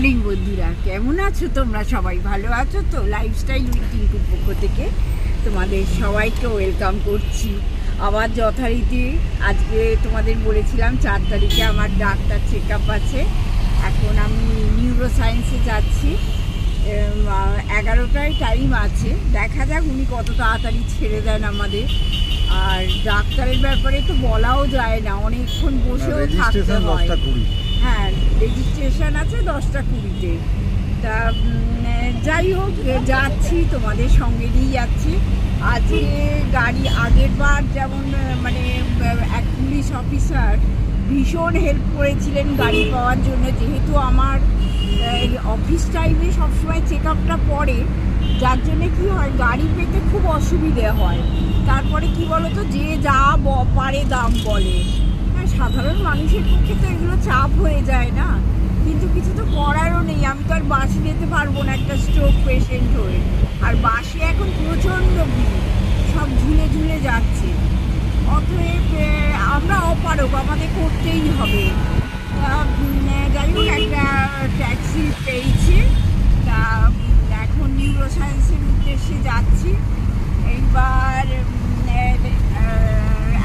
Morning বন্ধুরা, কেমন আছো তোমরা? সবাই ভালো আছো তো? লাইফস্টাইল উইথ টিঙ্কুর পক্ষ থেকে তোমাদের সবাইকে ওয়েলকাম করছি। আবার যথারীতি আজকে তোমাদের বলেছিলাম 4 তারিখে আমার ডাক্তার চেক আপ আছে। এখন আমি নিউরো সায়েন্সে যাচ্ছি। 11টায় টাইম আছে, দেখা যাক উনি কত তাড়াতাড়ি ছেড়ে দেন আমাদের। আর ডাক্তারের ব্যাপারে তো বলাও যায় না, অনেকক্ষণ বসেও থাকতে হয়। হ্যাঁ, রেজিস্ট্রেশন আছে 10টা 20-তে। তা যাই হোক, যাচ্ছি, তোমাদের সঙ্গে নিয়ে যাচ্ছি। আজকে গাড়ি আগের বার যেমন মানে এক পুলিশ অফিসার ভীষণ হেল্প করেছিলেন গাড়ি পাওয়ার জন্য, যেহেতু আমার অফিস টাইমে সবসময় চেক আপটা পড়ে, যার জন্যে কী হয় গাড়ি পেতে খুব অসুবিধে হয়। তারপরে কি বলো তো, যে যা পারে দাম বলে। সাধারণ মানুষের পক্ষে তো এগুলো চাপ হয়ে যায় না, কিন্তু কিছু তো করারও নেই। আমি তো আর বাসে যেতে পারবো না একটা স্ট্রোক পেশেন্ট হয়ে। আর বাসে এখন প্রচণ্ড ভিড়, সব ঝুলে ঝুলে যাচ্ছে। অতএব আমরা অপারগ, আমাদের করতেই হবে। যাই হোক, একটা ট্যাক্সি পেয়েছি, তা এখন নিউরো সায়েন্সের উদ্দেশ্যে যাচ্ছি। এইবার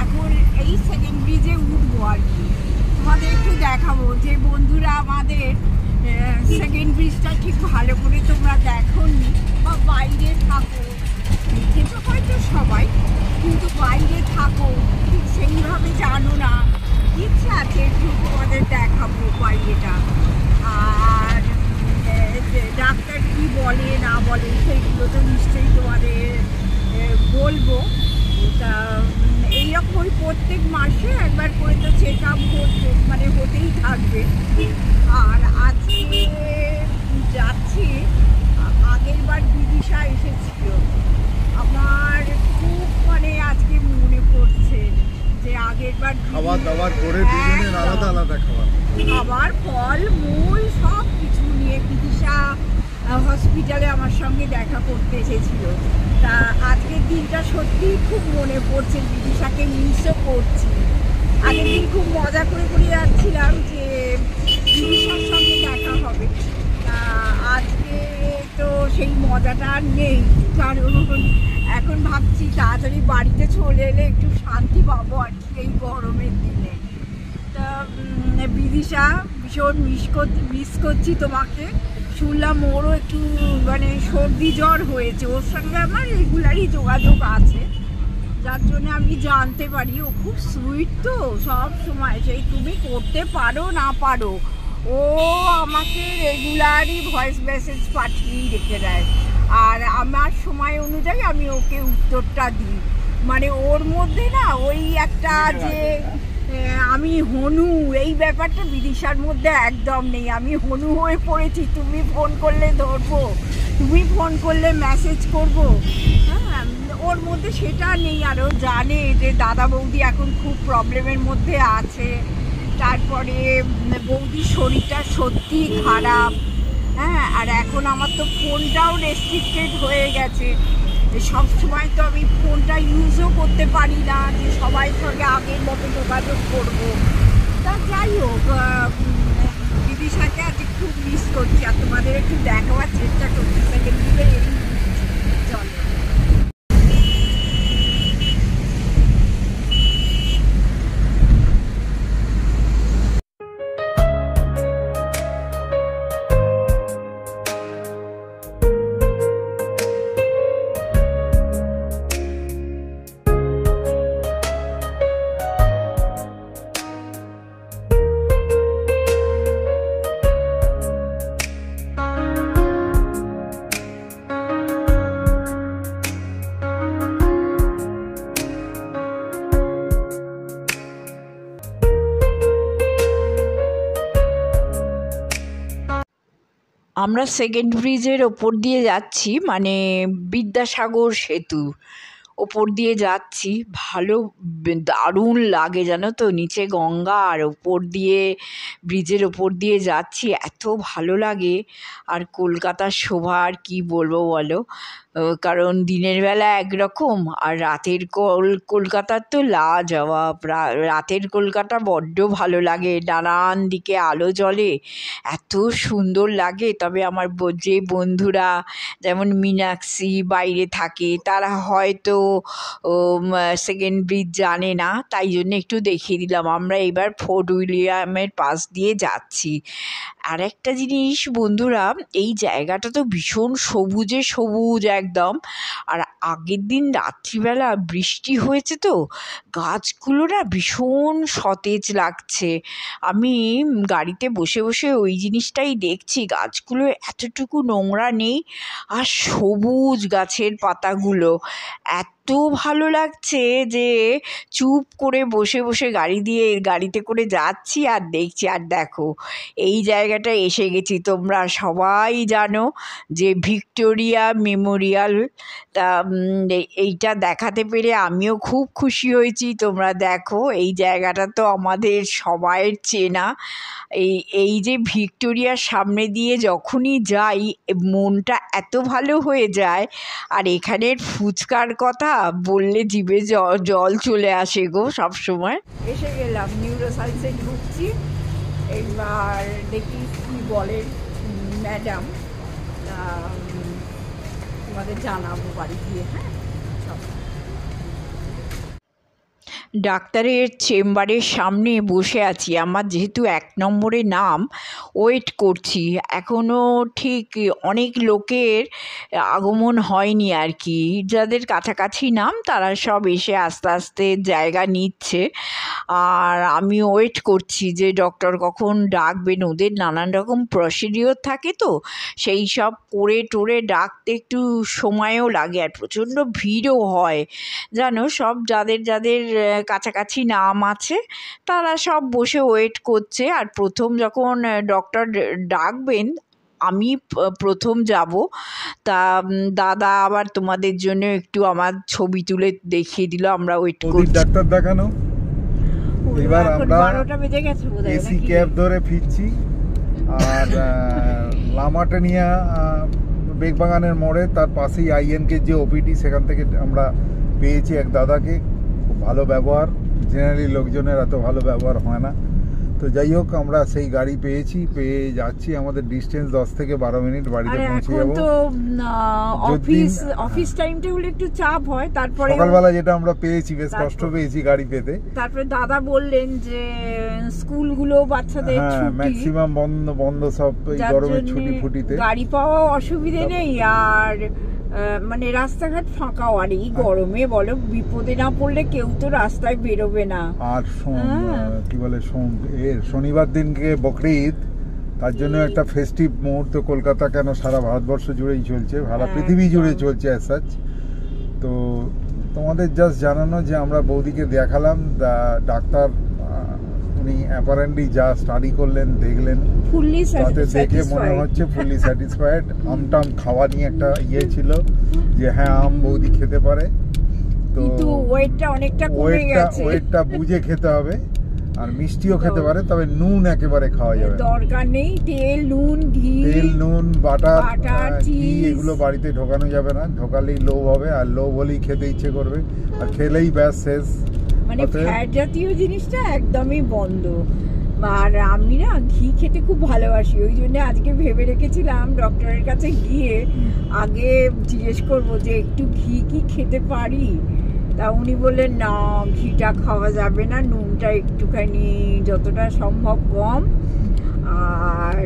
এখন এই সেকেন্ড ব্রিজে উঠবো আর কি। তোমাদের একটু দেখাবো যে বন্ধুরা আমাদের সেকেন্ড ব্রিজটা ঠিক ভালো করে তোমরা দেখোনি বা বাইরে থাকো, দেখেছো হয়তো সবাই, কিন্তু বাইরে থাকো ঠিক সেইভাবে জানো না। ইচ্ছা আছে একটু তোমাদের দেখাবো বাইরেটা, আর ডাক্তার কি বলে না বলে সেইগুলো তো নিশ্চয়ই তোমাদের বলবো। তা এইরকমই প্রত্যেক মাসে একবার করে তো চেক আপ মানে হতেই থাকবে। আর আজকে যাচ্ছি, আগের বার বিদিশা এসেছিল, আমার খুব মানে আজকে মনে পড়ছে যে আগের বার খাবার দাবার করে দুজনের আলাদা আলাদা খাবার ফল মূল সব কিছু নিয়ে বিদিশা হসপিটালে আমার সঙ্গে দেখা করতে এসেছিল। তা আজকের দিনটা সত্যিই খুব মনে পড়ছে, বিদিশাকে মিসও করছি। আগের দিন খুব মজা করে যাচ্ছিলাম যে বিদিশার সঙ্গে দেখা হবে। আজকে তো সেই মজাটা আর নেই, কারণ এখন ভাবছি তাড়াতাড়ি বাড়িতে চলে এলে একটু শান্তি পাবো আর কি এই গরমের দিনে। তা বিদিশা, ভীষণ মিস করছি তোমাকে। শুনলাম ওরও একটু মানে সর্দি জ্বর হয়েছে, ওর সঙ্গে আমার রেগুলারই যোগাযোগ আছে, যার জন্য আমি জানতে পারি। ও খুব সুইট তো, সব সময় সেই তুমি করতে পারো না পারো, ও আমাকে রেগুলারই ভয়েস মেসেজ পাঠিয়েই রেখে দেয়, আর আমার সময় অনুযায়ী আমি ওকে উত্তরটা দিই। মানে ওর মধ্যে না ওই একটা যে আমি হনু, এই ব্যাপারটা বিদিশার মধ্যে একদম নেই। আমি হনু হয়ে পড়েছি, তুমি ফোন করলে ধরবো, তুমি ফোন করলে মেসেজ করবো, হ্যাঁ, ওর মধ্যে সেটা নেই। আর ও জানে যে দাদা বৌদি এখন খুব প্রবলেমের মধ্যে আছে, তারপরে বৌদির শরীরটা সত্যি খারাপ, হ্যাঁ, আর এখন আমার তো ফোনটাও রেস্ট্রিক্টেড হয়ে গেছে, সব সময় তো আমি ফোনটা ইউজও করতে পারি না যে সবাই সঙ্গে আগের মতো যোগাযোগ করবো। তা যাই হোক, বিদিশাকে আজ খুব মিস করছি, আর তোমাদের একটু দেখাবার চেষ্টা করছি সেকেন্ড দিকে। চলো, আমরা সেকেন্ড ব্রিজের ওপর দিয়ে যাচ্ছি, মানে বিদ্যাসাগর সেতু ওপর দিয়ে যাচ্ছি। ভালো দারুণ লাগে জানো তো, নিচে গঙ্গা আর ওপর দিয়ে ব্রিজের ওপর দিয়ে যাচ্ছি, এত ভালো লাগে। আর কলকাতার শোভা আর কী বলবো বলো, কারণ দিনের বেলা একরকম আর রাতের কলকাতার তো লাজবাব। রাতের কলকাতা বড্ড ভালো লাগে, নানান দিকে আলো জ্বলে, এত সুন্দর লাগে। তবে আমার যে বন্ধুরা যেমন মীনাক্ষী বাইরে থাকে তারা হয়তো সেকেন্ড ব্রিজ জানে না, তাই জন্য একটু দেখিয়ে দিলাম। আমরা এবার ফোর্ট উইলিয়ামের পাশ দিয়ে যাচ্ছি। আর একটা জিনিস বন্ধুরা, এই জায়গাটা তো ভীষণ সবুজে সবুজ একদম। আর আগের দিন রাত্রিবেলা বৃষ্টি হয়েছে তো গাছগুলো না ভীষণ সতেজ লাগছে। আমি গাড়িতে বসে বসে ওই জিনিসটাই দেখছি, গাছগুলো এতটুকু নোংরা নেই আর সবুজ গাছের পাতাগুলো এত ভালো লাগছে যে চুপ করে বসে বসে গাড়িতে করে যাচ্ছি আর দেখছি। আর দেখো এই জায়গাটা এসে গেছি, তোমরা সবাই জানো যে ভিক্টোরিয়া মেমোরিয়াল। তা এইটা দেখাতে পেরে আমিও খুব খুশি হয়েছি। তোমরা দেখো এই জায়গাটা তো আমাদের সবাইয়ের চেনা। এই যে ভিক্টোরিয়ার সামনে দিয়ে যখনই যাই মনটা এত ভালো হয়ে যায়। আর এখানের ফুচকার কথা বললে জিভে জল চলে আসে গো সবসময়। এসে গেলাম, নিউরো সায়েন্সে ঢুকছি। এবার দেখি কী বলে ম্যাডাম, তোমাদের জানাবো বাড়ি গিয়ে। হ্যাঁ, ডাক্তারের চেম্বারের সামনে বসে আছি। আমার যেহেতু 1 নম্বরে নাম, ওয়েট করছি। এখনও ঠিক অনেক লোকের আগমন হয়নি আর কি। যাদের কাছাকাছি নাম তারা সব এসে আস্তে আস্তে জায়গা নিচ্ছে। আর আমি ওয়েট করছি যে ডক্টর কখন ডাকবেন। ওদের নানান রকম প্রসিডিওর থাকে তো সেই সব করে টোরে ডাকতে একটু সময়ও লাগে, আর প্রচণ্ড ভিড়ও হয় জানো। সব যাদের কাছাকাছি নাম আছে তারা সব বসে ওয়েট করছে। আর প্রথম যখন ডক্টর ডাকবেন আমি প্রথম যাব। তা দাদা আবার তোমাদের জন্য একটু আমার ছবি তুলে দেখিয়ে দিল। আমরা ওয়েট করছি ডাক্তার দেখানো। এবার আমরা 12টা বেজে গেছে বোধহয়, এসি ক্যাব ধরে ফিরছি। আর লামাটানিয়া বেগবাগানের মোড়ে তার পাশেই আইএনকে যে ওপিডি, সেখান থেকে আমরা পেয়েছি এক দাদাকে। খুব ভালো ব্যবহার, জেনারেলি লোকজনের এত ভালো ব্যবহার হয় না। তো যাই হোক, আমরা সেই গাড়ি পেয়ে যাচ্ছি। আমাদের ডিস্টেন্স 10 থেকে 12 মিনিট, বাড়িতে পৌঁছে যাবো। তো অফিস টাইমটা হলে একটু চাপ হয়। তারপরে সকালবেলা যেটা আমরা পেয়েছি, বেশ কষ্ট পেয়েছি গাড়ি পেতে। তারপরে দাদা বললেন যে স্কুলগুলো বাচ্চাদের ছুটি, ম্যাক্সিমাম বন্ধ সব গরমের ছুটি ফুটিতে গাড়ি পাওয়া অসুবিধে নেই। আর মানে রাস্তাঘাট ফাঁকাও। আর এই গরমে বলো, বিপদে না পড়লে কেউ তো রাস্তায় বেরোবে না। আর কি বলে, শনিবার দিনকে বকরিদ, তার জন্য একটা ফেস্টিভ মুহূর্ত। কলকাতা কেন, সারা ভারতবর্ষ জুড়েই চলছে, সারা পৃথিবী জুড়ে চলছে অ্যাজ সাচ। তো তোমাদের জাস্ট জানানো যে আমরা বৌদিকে দেখালাম। ডাক্তার উনি অ্যাপারেন্টলি যা স্টাডি করলেন, দেখলেন, তাতে দেখে মনে হচ্ছে ফুললি স্যাটিসফাইড। আমটাম খাওয়া নিয়ে একটা ছিল যে হ্যাঁ আম বৌদি খেতে পারে। তো ওয়েটটা বুঝে খেতে হবে। আর মিষ্টিও খেতে পারে, তবে নুন একেবারে খাওয়া যাবে দরকার নেই। তেল নুন বাটার ঘি এগুলো বাড়িতে ঢোকানো যাবে না। ঢোকালেই লোভ হবে, আর লোভ হলেই খেতে ইচ্ছে করবে, আর খেলেই ব্যাস শেষ। মানে ফ্যাট জাতীয় জিনিসটা একদমই বন্ধ। আর আমি না ঘি খেতে খুব ভালোবাসি, ওই জন্য আজকে ভেবে রেখেছিলাম ডক্টরের কাছে গিয়ে আগে জিজ্ঞেস করবো যে একটু ঘি কি খেতে পারি। তা উনি বললেন না, ঘিটা খাওয়া যাবে না, নুনটা একটুখানি যতটা সম্ভব কম। আর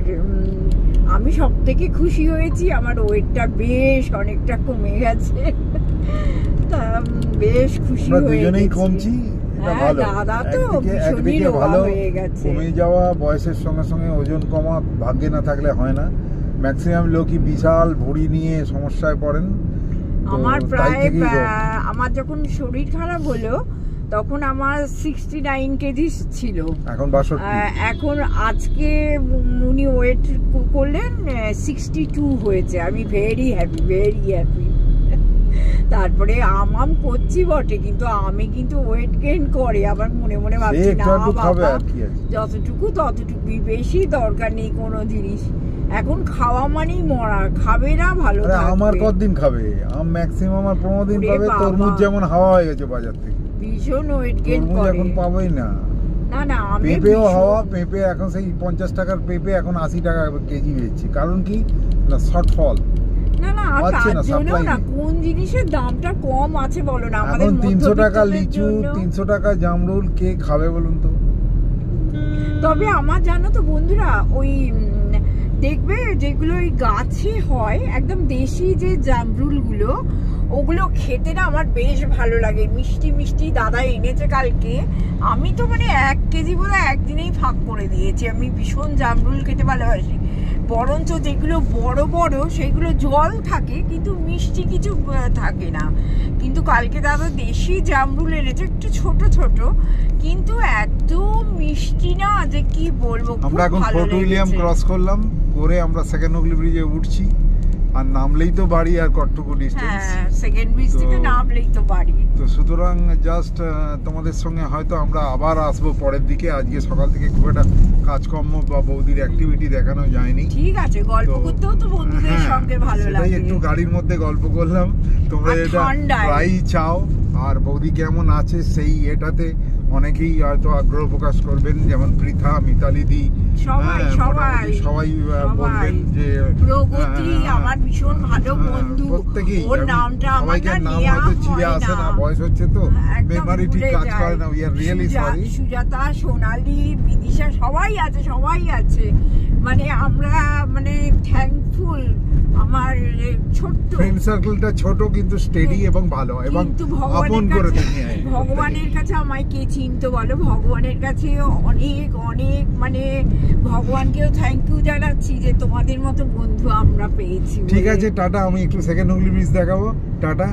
আমি সব থেকে খুশি হয়েছি, আমার ওয়েটটা বেশ অনেকটা কমে গেছে। তা বেশ খুশি হয়ে কমছি। দাদা তো ভীষণই রোগা হয়ে গেছে। কমে যাওয়া বয়সের সঙ্গে সঙ্গে ওজন কমা ভাগ্যে না থাকলে হয় না। ম্যাক্সিমাম লোকই বিশাল ভুঁড়ি নিয়ে সমস্যায় পড়েন। আমার যখন শরীর খারাপ হলো তখন আমার 69 কেজি ছিল, এখন 62। এখন আজকে উনি ওয়েট করলেন 62 হয়েছে। আমি ভেরি হ্যাপি। তারপরে আম করছি বটে, কিন্তু আমি কিন্তু ওয়েট গেইন করে আবার মনে ভাবছি না বাবা, যতটুকু ততটুকুই, বেশি দরকার নেই কোনো জিনিস। এখন খাওয়া মানেই মরা, খাবে না ভালো থাকবে। আমার কতদিন খাবে? ম্যাক্সিমাম আর 15 দিন পাবে। তরমুজ যেমন হাওয়া হয়ে গেছে বাজার থেকে, ভীষণ ওয়েট গেইন করে। এখন পাবোই না। না না, পেঁপেও হাওয়া। পেঁপে এখন সেই 50 টাকার পেঁপে এখন 80 টাকা কেজি বেচছে। কারণ কি না, শর্টফল। না না, তার জন্য না, কোন জিনিসের দামটা কম আছে বলো না? আমাদের 300 টাকা লিচু, 300 টাকা জামরুল, কে খাবে বলুন তো? তবে আমার জানো তো বন্ধুরা, ওই দেখবে যেগুলো ওই গাছে হয় একদম দেশি যে জামরুলগুলো, ওগুলো খেতে না আমার বেশ ভালো লাগে, মিষ্টি মিষ্টি। দাদা এনেছে কালকে, আমি তো মানে 1 কেজি বলে একদিনেই ফাঁক করে দিয়েছি। আমি ভীষণ জামরুল খেতে ভালোবাসি। বরঞ্চ যেগুলো বড় বড় সেগুলো জল থাকে কিন্তু মিষ্টি কিছু থাকে না। কিন্তু কালকে দাদা দেশি জামরুল এনেছে, একটু ছোট ছোট, কিন্তু একদম মিষ্টি না, যে কি বলবো। আমরা এখন ফোর্ট উইলিয়াম ক্রস করলাম, করে আমরা সেকেন্ড হুগলি ব্রিজে উঠছি। আর নামলেই তো বাড়ি, আর কতটুকু ডিসটেন্স। হ্যাঁ, সেকেন্ড ব্রিজ থেকে নামলেই তো বাড়ি। তো সুতরাং জাস্ট তোমাদের সঙ্গে হয়তো আমরা আবার আসবো পরের দিকে। আজকে সকাল থেকে খুব একটা কাজকর্ম বা বৌদির অ্যাক্টিভিটি দেখানো যায়নি। ঠিক আছে, গল্প করতেও তো বন্ধুদের সঙ্গে ভালো লাগে। একটু গাড়ির মধ্যে গল্প করলাম। তোমরা এটা প্রায়ই চাও। আর বৌদি কেমন আছে সেই এটাতে অনেকেই হয়তো আগ্রহ প্রকাশ করবেন, যেমন পৃথা, মিতালি দি, সবাই বলবেন যে প্রগতি আমার ভীষণ ভালো বন্ধু। প্রত্যেকেই ওর নামটা সবাইকার নাম হয়তো চিড়ে আসে না, বয়স হচ্ছে তো মেমোরি ঠিক কাজ করে না। We are really sorry. Sujata, Sonali, Bidisha সবাই আছে, সবাই আছে। মানে আমরা মানে থ্যাঙ্কফুল। আমার ছোট্ট ফ্রেন্ড সার্কেলটা ছোট কিন্তু স্টেডি এবং ভালো এবং আপন করে নিয়ে। ভগবানের কাছে আমায় কে চিনতে বলো? ভগবানের কাছে অনেক অনেক মানে ভগবানকেও থ্যাংক ইউ জানাচ্ছি যে তোমাদের মতো বন্ধু আমরা পেয়েছি। ঠিক আছে, টাটা। আমি একটু সেকেন্ড হুগলি ব্রিজ দেখাবো। টাটা।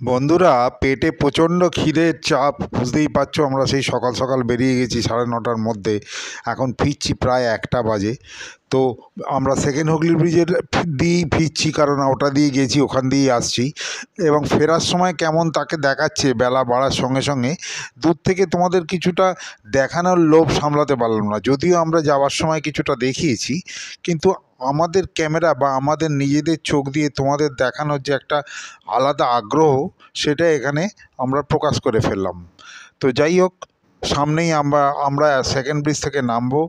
বন্ধুরা, পেটে প্রচণ্ড খিদের চাপ, বুঝতেই পারছো। আমরা সেই সকাল সকাল বেরিয়ে গেছি 9:30টার মধ্যে, এখন ফিরছি প্রায় 1টা বাজে। তো আমরা সেকেন্ড হুগলি ব্রিজের দিয়েই ফিরছি, কারণ ওটা দিয়ে গেছি, ওখান দিয়েই আসছি। এবং ফেরার সময় কেমন তাকে দেখাচ্ছে বেলা বাড়ার সঙ্গে সঙ্গে, দূর থেকে তোমাদের কিছুটা দেখানোর লোভ সামলাতে পারলাম না। যদিও আমরা যাওয়ার সময় কিছুটা দেখিয়েছি, কিন্তু আমাদের ক্যামেরা বা আমাদের নিজেদের চোখ দিয়ে তোমাদের দেখানোর যে একটা আলাদা আগ্রহ, সেটা এখানে আমরা প্রকাশ করে ফেললাম। তো যাই হোক, সামনেই আমরা সেকেন্ড ব্রিজ থেকে নামবো।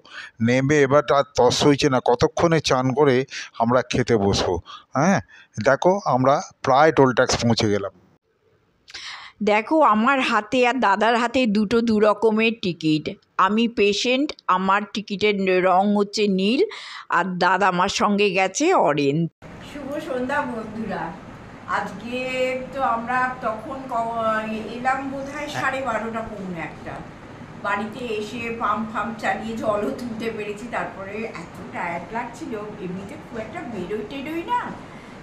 নেমে এবার আর তস হয়েছে না, কতক্ষণে চান করে আমরা খেতে বসবো। হ্যাঁ, দেখো আমরা প্রায় টোল ট্যাক্স পৌঁছে গেলাম। দেখো আমার হাতে আর দাদার হাতে দুটো দু রকমের টিকিট। আমি পেশেন্ট, আমার টিকিটের রং হচ্ছে নীল, আর দাদা আমার সঙ্গে গেছে অরেঞ্জ। শুভ সন্ধ্যা বন্ধুরা। আজকে তো আমরা তখন এলাম বোধ হয় 12:30 পৌনে 1টা। বাড়িতে এসে পাম্প চালিয়ে জলও তুলতে পেরেছি। তারপরে এত টায়ার্ড লাগছিল, এমনিতে খুব একটা বেরোই না,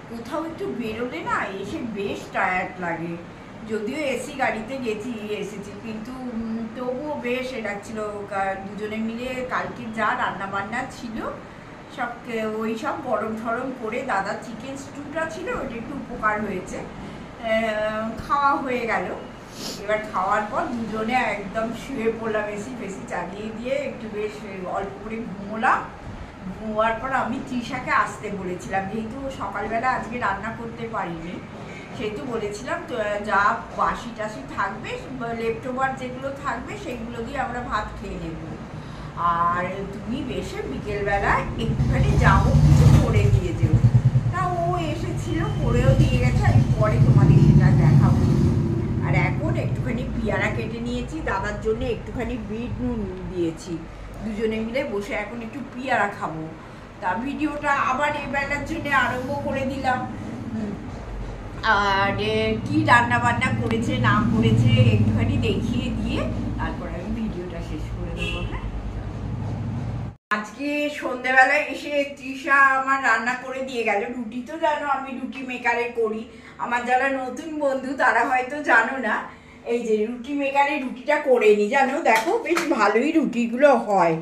কোথাও একটু বেরোলে না এসে বেশ টায়ার্ড লাগে। যদিও এসি গাড়িতে এসেছি, কিন্তু তবুও বেশ লাগছিল। দুজনে মিলে কালকে যা রান্না বান্না ছিল সব ওই সব গরম ঠরম করে, দাদার চিকেন স্টুটা ছিল, ওটা একটু উপকার হয়েছে, খাওয়া হয়ে গেল। এবার খাওয়ার পর দুজনে একদম শুয়ে পড়লাম, এসি ফেসি চালিয়ে দিয়ে একটু বেশ অল্প করে ঘুমোলাম। ঘুমোবার পর আমি তৃষাকে আসতে বলেছিলাম, যেহেতু সকালবেলা আজকে রান্না করতে পারিনি, সেহেতু বলেছিলাম তো যা বাসি টাসি থাকবে, লেফট ওভার যেগুলো থাকবে সেগুলো দিয়ে আমরা ভাত খেয়ে নেব। আর তুমি বেশি বিকেলবেলা একটুখানি যাবো কিছু করে দিয়ে যেও। তা ও এসেছিল, করেও দিয়ে গেছে, আমি পরে তোমাদের সেটা দেখাবো। আর এখন একটুখানি পেয়ারা কেটে নিয়েছি, দাদার জন্য একটুখানি বিট নুন দিয়েছি, দুজনে মিলে বসে এখন একটু পেয়ারা খাবো। তা ভিডিওটা আবার এই বেলার জন্য আরম্ভ করে দিলাম। আর কি রান্না বান্না করেছে না করেছে একটুখানি দেখিয়ে দিয়ে তারপরে আমি ভিডিওটা শেষ করে দেবো। হ্যাঁ, আজকে সন্ধ্যেবেলায় এসে তৃষা আমার রান্না করে দিয়ে গেল। রুটি তো জানো আমি রুটি মেকারে করি, আমার যারা নতুন বন্ধু তারা হয়তো জানো না। এই যে রুটি মেকারে রুটিটা করে নি, জানো দেখো বেশ ভালোই রুটিগুলো হয়,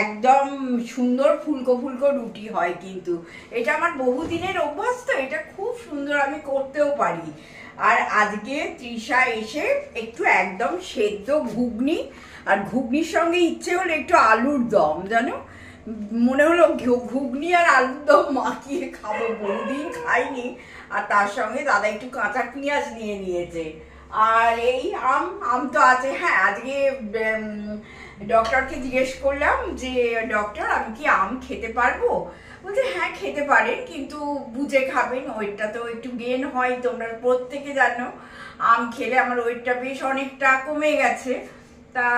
একদম সুন্দর ফুলকো ফুলকো রুটি হয়। কিন্তু এটা আমার বহুদিনের অভ্যাস, তো এটা খুব সুন্দর আমি করতেও পারি। আর আজকে তৃষা এসে একটু একদম সেদ্ধ ঘুগনি, আর ঘুগনির সঙ্গে ইচ্ছে হলে একটু আলুর দম, জানো মনে হলো ঘুগনি আর আলুর দম মাখিয়ে খাবো, বহুদিন খাইনি। আর তার সঙ্গে দাদা একটু কাঁচা পেঁয়াজ নিয়ে নিয়েছে, আর এই আম তো আছে। হ্যাঁ, আজকে ডক্টরকে জিজ্ঞেস করলাম যে ডক্টর আমি কি আম খেতে পারবো? বলছে হ্যাঁ খেতে পারেন, কিন্তু বুঝে খাবেন, ওয়েটটা তো একটু গেন হয়, তোমরা প্রত্যেকে জানো। আম খেলে আমার ওয়েটটা বেশ অনেকটা কমে গেছে। তা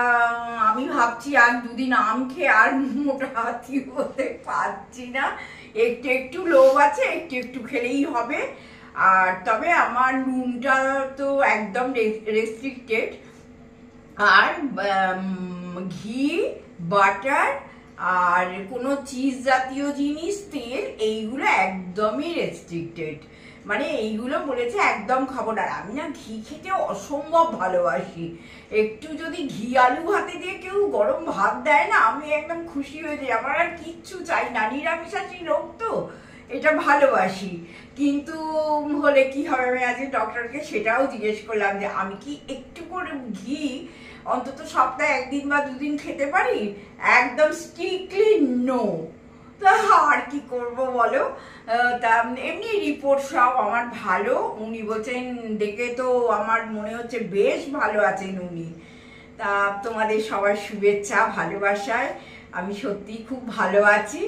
আমি ভাবছি আর দুদিন আম খেয়ে আর মোটা হাতি হতে পারছি না, একটু একটু লোভ আছে, একটু একটু খেলেই হবে। আর তবে আমার নুনটা তো একদম রেস্ট্রিক্টেড, আর ঘি, বাটার আর কোনো চিজ জাতীয় জিনিস, তেল, এইগুলো একদমই রেস্ট্রিক্টেড। মানে এইগুলো বলেছে একদম খাবো না। আমি না ঘি খেতে অসম্ভব ভালোবাসি, একটু যদি ঘি আলু ভাতে দিয়ে কেউ গরম ভাত দেয় না, আমি একদম খুশি হয়ে যাই। আমার আর কিচ্ছু চাই না, নিরামিষাশী লোক তো, এটা ভালোবাসি। কিন্তু হলে কি হবে, আমি আজকে ডক্টরকে সেটাও জিজ্ঞেস করলাম যে আমি কি একটু করে ঘি অন্তত সপ্তাহে একদিন বা দুদিন খেতে পারি? একদম স্ট্রিক্টলি নো। তা আর কি করব বলো। তা এমনি রিপোর্ট সব আমার ভালো, উনি বলছেন দেখে তো আমার মনে হচ্ছে বেশ ভালো আছেন উনি। তা তোমাদের সবার শুভেচ্ছা ভালোবাসায় আমি সত্যি খুব ভালো আছি।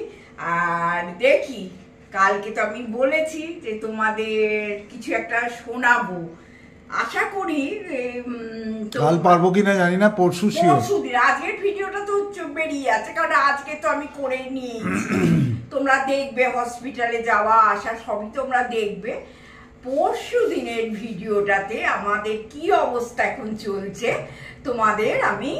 আর দেখি, কালকে তো আমি বলেছি যে তোমাদের কিছু একটা শোনাবো, আশা করি কাল পারবো কিনা জানি না, পরশু শিওর। আজকের ভিডিওটা তো বেরিয়ে আছে, কারণ আজকে তো আমি করে নিয়েছি। তোমরা দেখবে হসপিটালে যাওয়া আসা সবই তোমরা দেখবে। পরশু দিনের ভিডিওটাতে আমাদের কি অবস্থা এখন চলছে তোমাদের আমি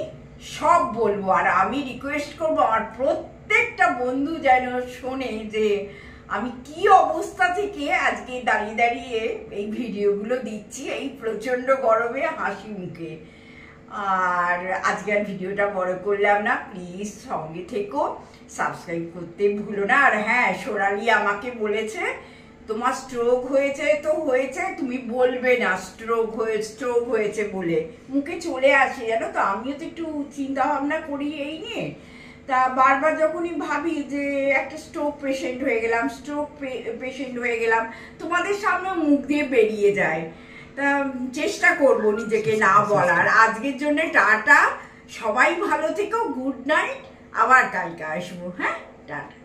সব বলবো। আর আমি রিকোয়েস্ট করবো আমার প্রত্যেকটা বন্ধু যেন শোনে যে আমি কি অবস্থা থেকে আজকে দাঁড়িয়ে দাঁড়িয়ে এই ভিডিওগুলো দিচ্ছি এই প্রচন্ড গরমে হাসি মুখে। আর আজকের ভিডিওটা বড় করলাম না, প্লিজ সঙ্গে থেকো, সাবস্ক্রাইব করতে ভুলো না। আর হ্যাঁ, সোনালি আমাকে বলেছে তোমার স্ট্রোক হয়েছে তো হয়েছে, তুমি বলবে না স্ট্রোক হয়েছে বলে, মুখে চলে আসে জানো তো। আমিও তো একটু চিন্তা ভাবনা করি এই নিয়ে। তা বারবার যখনই ভাবি যে একটা স্ট্রোক পেশেন্ট হয়ে গেলাম, তোমাদের সামনে মুখ দিয়ে বেরিয়ে যায়। তা চেষ্টা করব নিজেকে না বলার। আজকের জন্য টাটা, সবাই ভালো থেকো, গুড নাইট, আবার কালকে আসবো। হ্যাঁ, টাটা।